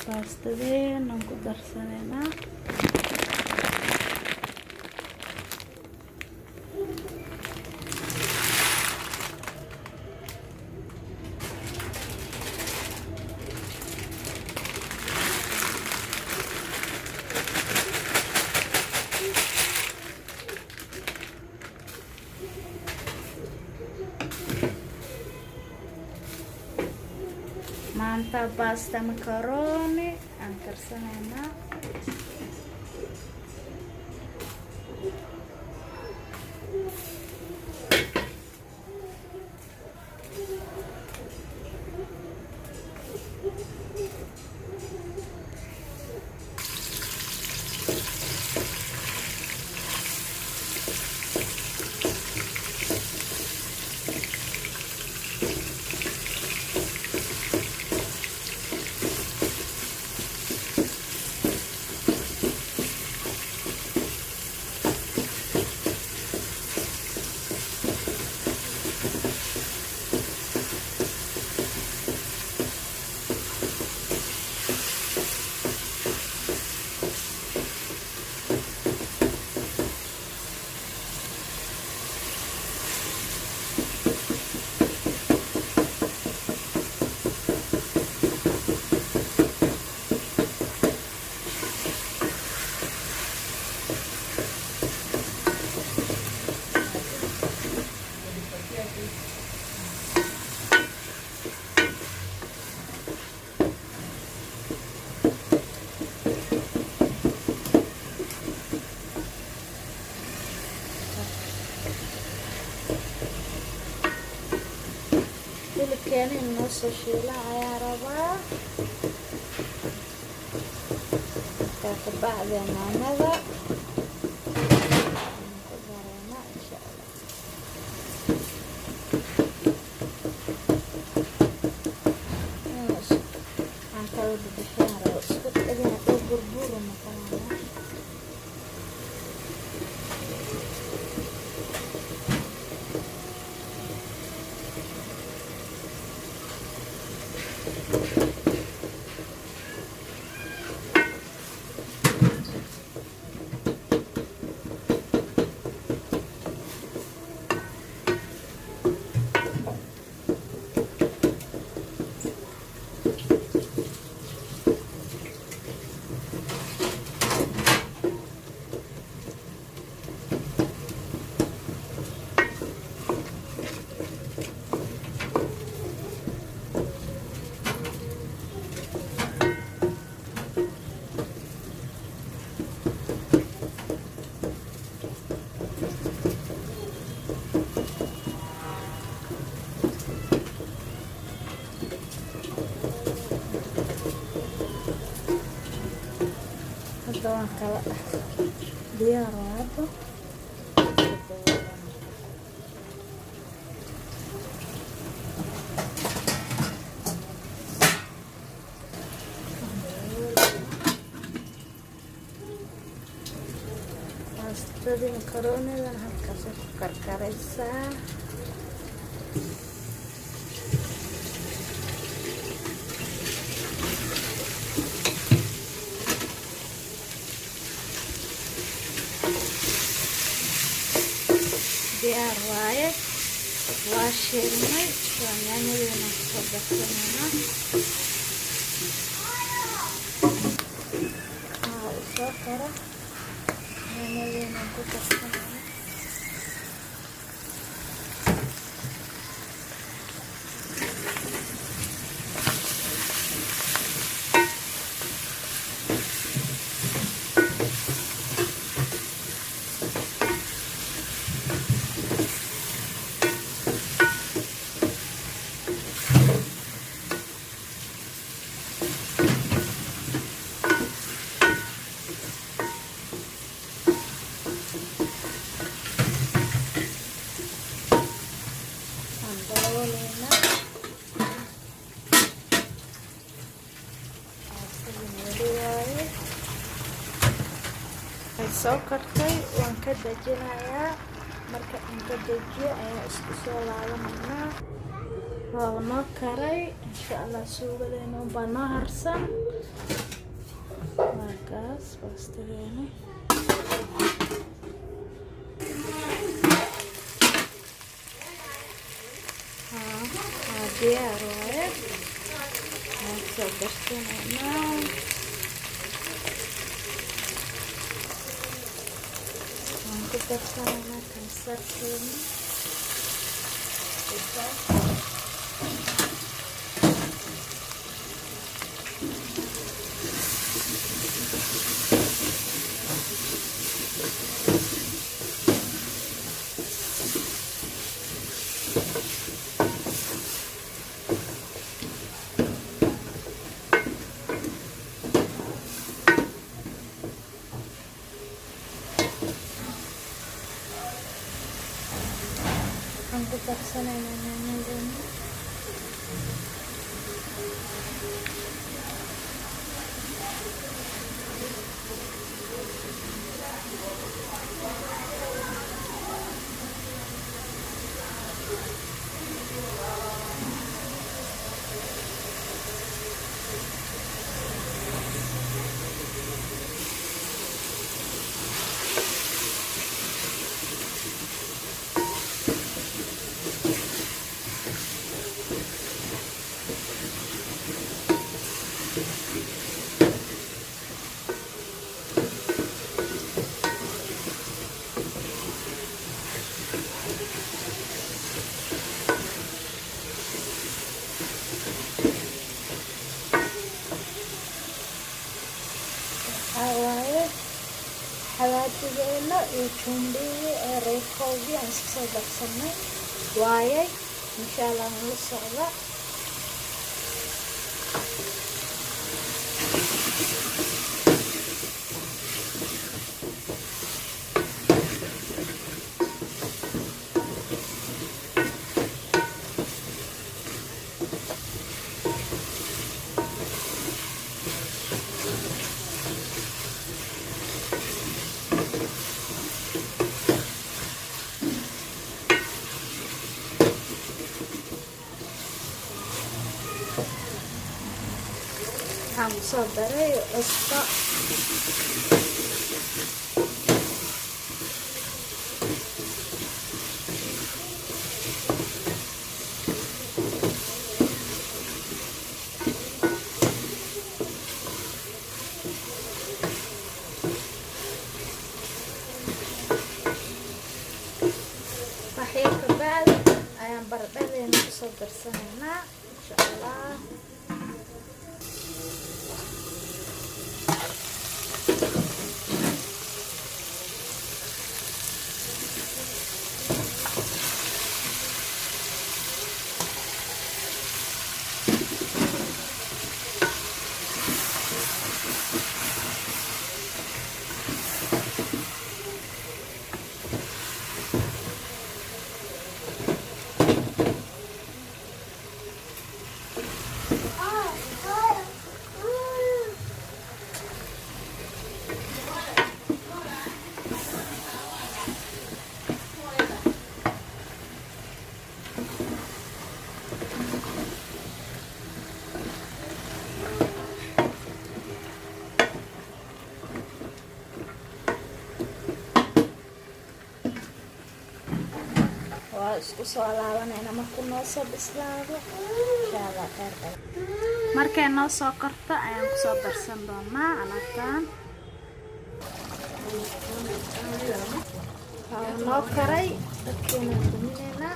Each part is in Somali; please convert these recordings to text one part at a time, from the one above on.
باستدين نقدر سنينا mantap pasta macaroni angker sanena كان النص شيلة عياربا تاخد بعد ما مضى نقدرنا إن شاء الله ماشي هنطلب بشهر واسكت أدينا نقول بربور ومكاننا طبعا كلا ديار وعبه pasta di macaroni dan kasih karkaresa diyaar waaye waa shiilnay waa yaanyadeena kusoo darsanayna soo kara yaanyadeena ku darsanayna soo kartay waan ka dajinayaa marka aan ka dajiyo ayaa isku soo laabanayna waa noo karay insha Allah suugadeena baa noo harsan waa kaas baastadeena diyaar waaye waan soo darsanayna waan ku darsanayna kansarkeena waxaan ku darsanaynaa yaanyadeena xawaajigeyna iyo jumbiga ee reerkoodii aan iska soo darsanay waayay insha Allah nala socda waxaan kusoo daray cusbo waxyar kabacdi ayaan baradhadeena kusoo darsanaynaa insha Allah waa isku soo laabanayna markuu noo soo bislaado insha Allah qeybta markay noo soo karto ayaan ku soo darsan doonaa alaabtan waa noo karay dadkeena duminayna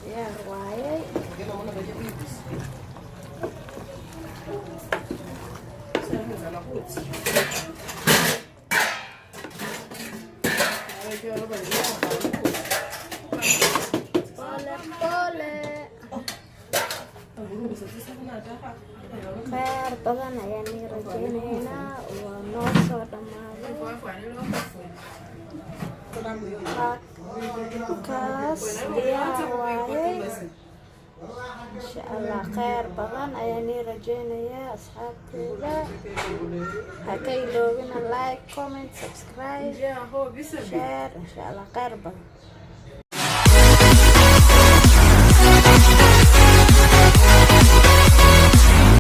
diyaar waayay khayr badan ayaan nii rajaynaynaa waa noo soo dhamaaday kaas diyaar waayay insha Allah khayr badan ayaan nii rajaynayaa asxaabteyda ha ka iloobina like comment subscribe share insha Allah khayr badan